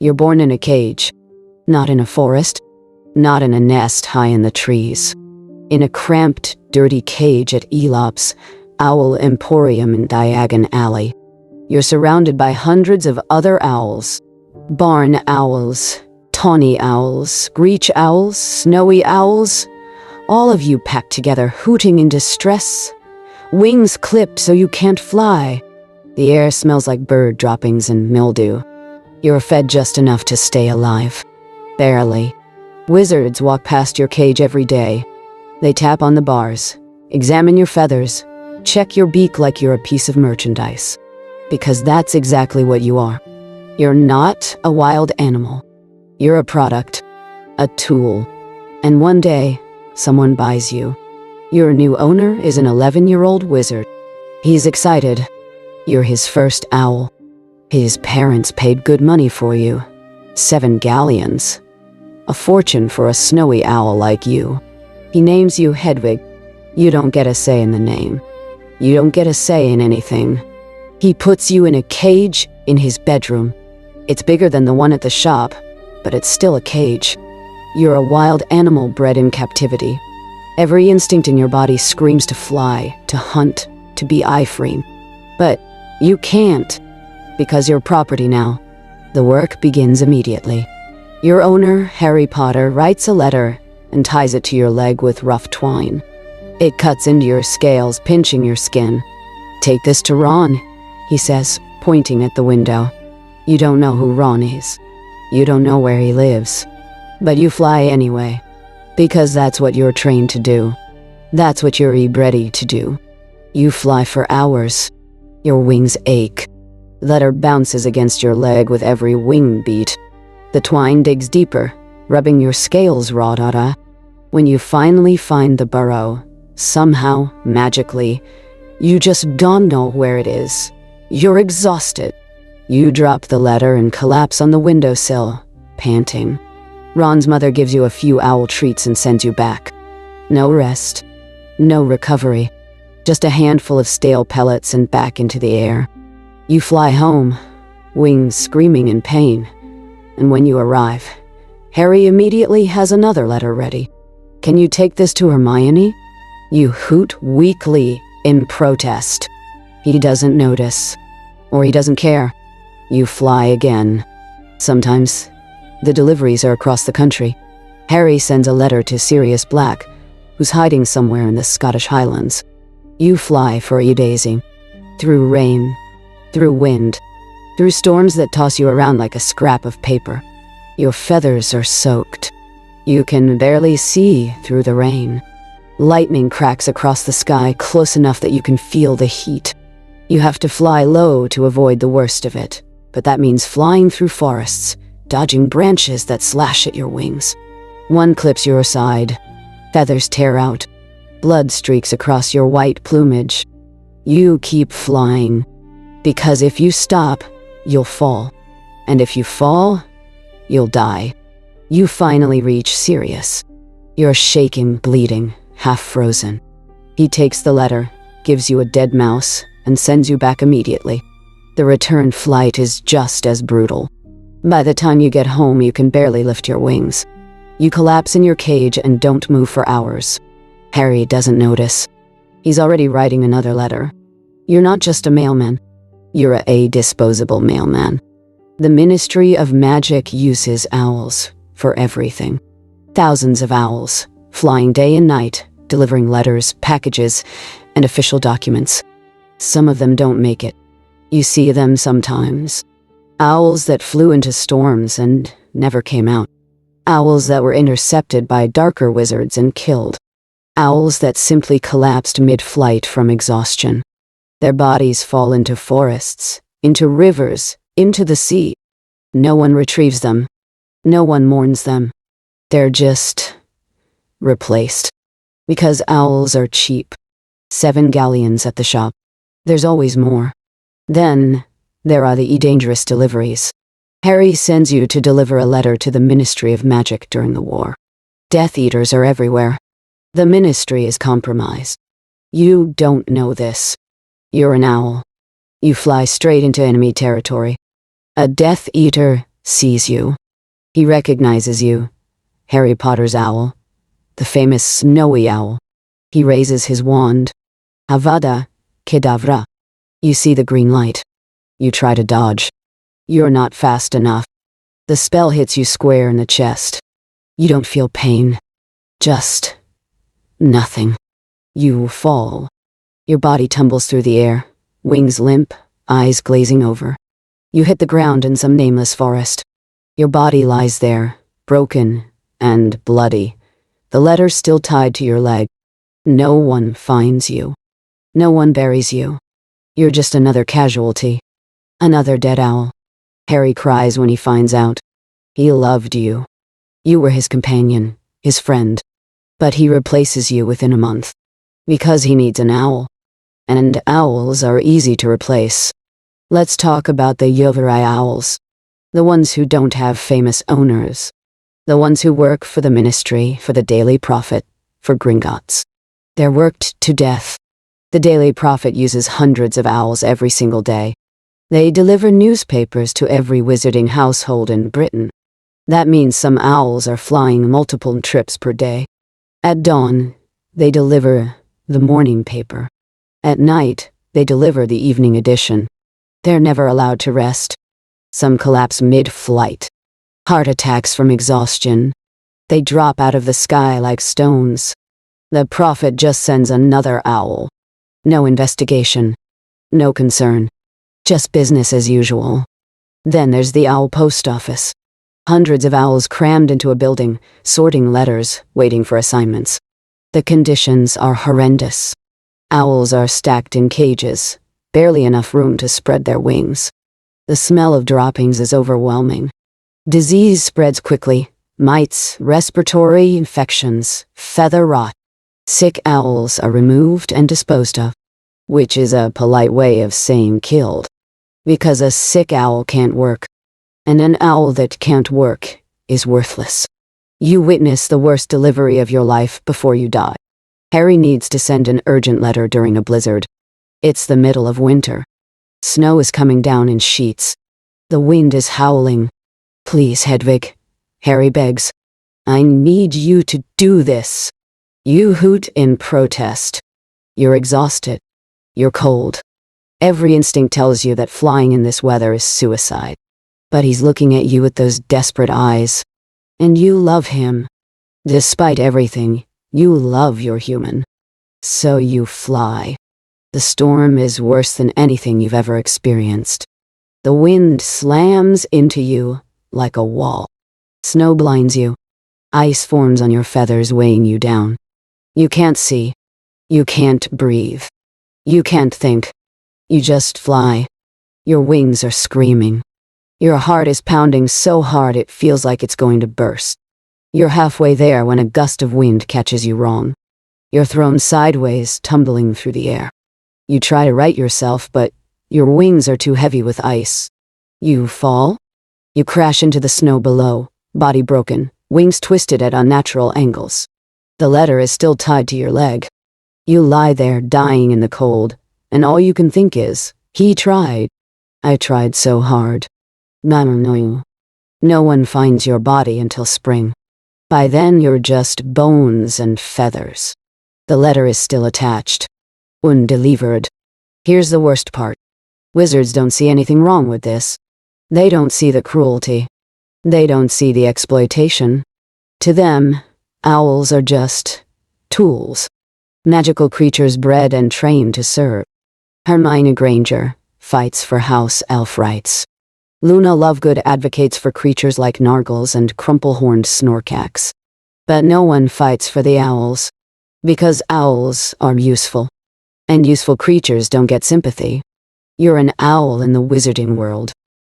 You're born in a cage, not in a forest, not in a nest high in the trees. In a cramped, dirty cage at Elop's Owl Emporium in Diagon Alley. You're surrounded by hundreds of other owls. Barn owls, tawny owls, screech owls, snowy owls. All of you packed together, hooting in distress. Wings clipped so you can't fly. The air smells like bird droppings and mildew. You're fed just enough to stay alive. Barely. Wizards walk past your cage every day. They tap on the bars, examine your feathers, check your beak like you're a piece of merchandise. Because that's exactly what you are. You're not a wild animal. You're a product, a tool. And one day, someone buys you. Your new owner is an 11-year-old wizard. He's excited. You're his first owl. His parents paid good money for you. 7 galleons. A fortune for a snowy owl like you. He names you Hedwig. You don't get a say in the name. You don't get a say in anything. He puts you in a cage in his bedroom. It's bigger than the one at the shop, but it's still a cage. You're a wild animal bred in captivity. Every instinct in your body screams to fly, to hunt, to be free. But you can't, because you're property now. The work begins immediately. Your owner, Harry Potter, writes a letter and ties it to your leg with rough twine. It cuts into your scales, pinching your skin. "Take this to Ron," he says, pointing at the window. You don't know who Ron is. You don't know where he lives. But you fly anyway, because that's what you're trained to do. That's what you're ready to do. You fly for hours. Your wings ache. The letter bounces against your leg with every wing beat. The twine digs deeper, rubbing your scales raw. When you finally find the burrow, somehow, magically, you just don't know where it is. You're exhausted. You drop the letter and collapse on the windowsill, panting. Ron's mother gives you a few owl treats and sends you back. No rest, no recovery, just a handful of stale pellets and back into the air. You fly home, wings screaming in pain, and when you arrive, Harry immediately has another letter ready. "Can you take this to Hermione?" You hoot weakly in protest. He doesn't notice, or he doesn't care. You fly again. Sometimes, the deliveries are across the country. Harry sends a letter to Sirius Black, who's hiding somewhere in the Scottish Highlands. You fly for a daisy. Through rain, through wind, through storms that toss you around like a scrap of paper. Your feathers are soaked. You can barely see through the rain. Lightning cracks across the sky close enough that you can feel the heat. You have to fly low to avoid the worst of it, but that means flying through forests, dodging branches that slash at your wings. One clips your side. Feathers tear out. Blood streaks across your white plumage. You keep flying, because if you stop, you'll fall. And if you fall, you'll die. You finally reach Sirius. You're shaking, bleeding, half frozen. He takes the letter, gives you a dead mouse, and sends you back immediately. The return flight is just as brutal. By the time you get home, you can barely lift your wings. You collapse in your cage and don't move for hours. Harry doesn't notice. He's already writing another letter. You're not just a mailman. You're a disposable mailman. The Ministry of Magic uses owls for everything. Thousands of owls, flying day and night, delivering letters, packages, and official documents. Some of them don't make it. You see them sometimes. Owls that flew into storms and never came out. Owls that were intercepted by darker wizards and killed. Owls that simply collapsed mid-flight from exhaustion. Their bodies fall into forests, into rivers, into the sea. No one retrieves them. No one mourns them. They're just replaced. Because owls are cheap. 7 galleons at the shop. There's always more. Then, there are the dangerous deliveries. Harry sends you to deliver a letter to the Ministry of Magic during the war. Death Eaters are everywhere. The Ministry is compromised. You don't know this. You're an owl. You fly straight into enemy territory. A Death Eater sees you. He recognizes you. Harry Potter's owl. The famous snowy owl. He raises his wand. Avada Kedavra. You see the green light. You try to dodge. You're not fast enough. The spell hits you square in the chest. You don't feel pain. Just nothing. You fall. Your body tumbles through the air, wings limp, eyes glazing over. You hit the ground in some nameless forest. Your body lies there, broken and bloody, the letter still tied to your leg. No one finds you. No one buries you. You're just another casualty. Another dead owl. Harry cries when he finds out. He loved you. You were his companion, his friend. But he replaces you within a month. Because he needs an owl. And owls are easy to replace. Let's talk about the Yoverai owls. The ones who don't have famous owners. The ones who work for the ministry, for the Daily Prophet, for Gringotts. They're worked to death. The Daily Prophet uses hundreds of owls every single day. They deliver newspapers to every wizarding household in Britain. That means some owls are flying multiple trips per day. At dawn, they deliver the morning paper. At night, they deliver the evening edition. They're never allowed to rest. Some collapse mid-flight. Heart attacks from exhaustion. They drop out of the sky like stones. The prophet just sends another owl. No investigation. No concern. Just business as usual. Then there's the owl post office. Hundreds of owls crammed into a building, sorting letters, waiting for assignments. The conditions are horrendous. Owls are stacked in cages, barely enough room to spread their wings. The smell of droppings is overwhelming. Disease spreads quickly. Mites, respiratory infections, feather rot. Sick owls are removed and disposed of, which is a polite way of saying killed. Because a sick owl can't work, and an owl that can't work is worthless. You witness the worst delivery of your life before you die. Harry needs to send an urgent letter during a blizzard. It's the middle of winter. Snow is coming down in sheets. The wind is howling. Please, Hedwig, Harry begs. I need you to do this. You hoot in protest. You're exhausted. You're cold. Every instinct tells you that flying in this weather is suicide. But he's looking at you with those desperate eyes. And you love him. Despite everything, you love your human. So you fly. The storm is worse than anything you've ever experienced. The wind slams into you like a wall. Snow blinds you. Ice forms on your feathers, weighing you down. You can't see. You can't breathe. You can't think. You just fly. Your wings are screaming. Your heart is pounding so hard it feels like it's going to burst. You're halfway there when a gust of wind catches you wrong. You're thrown sideways, tumbling through the air. You try to right yourself, but your wings are too heavy with ice. You fall. You crash into the snow below, body broken, wings twisted at unnatural angles. The letter is still tied to your leg. You lie there, dying in the cold, and all you can think is, he tried. I tried so hard. No one finds your body until spring. By then you're just bones and feathers. The letter is still attached. Undelivered. Here's the worst part. Wizards don't see anything wrong with this. They don't see the cruelty. They don't see the exploitation. To them, owls are just tools. Magical creatures bred and trained to serve. Hermione Granger fights for house elf rights. Luna Lovegood advocates for creatures like nargles and crumple-horned snorkax. But no one fights for the owls. Because owls are useful. And useful creatures don't get sympathy. You're an owl in the wizarding world.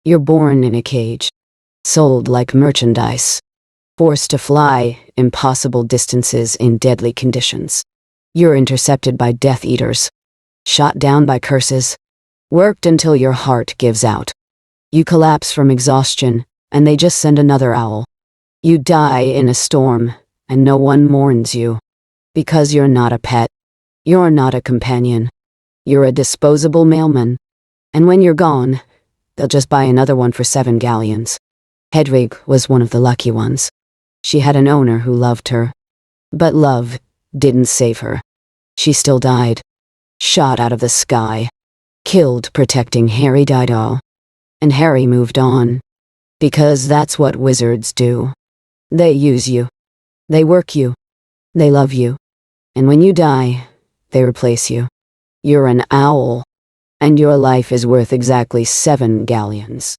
You're born in a cage. Sold like merchandise. Forced to fly impossible distances in deadly conditions. You're intercepted by Death Eaters. Shot down by curses. Worked until your heart gives out. You collapse from exhaustion, and they just send another owl. You die in a storm, and no one mourns you. Because you're not a pet. You're not a companion. You're a disposable mailman. And when you're gone, they'll just buy another one for 7 galleons. Hedwig was one of the lucky ones. She had an owner who loved her. But love didn't save her. She still died. Shot out of the sky. Killed protecting Harry Didahl. And Harry moved on. Because that's what wizards do. They use you. They work you. They love you. And when you die, they replace you. You're an owl. And your life is worth exactly 7 galleons.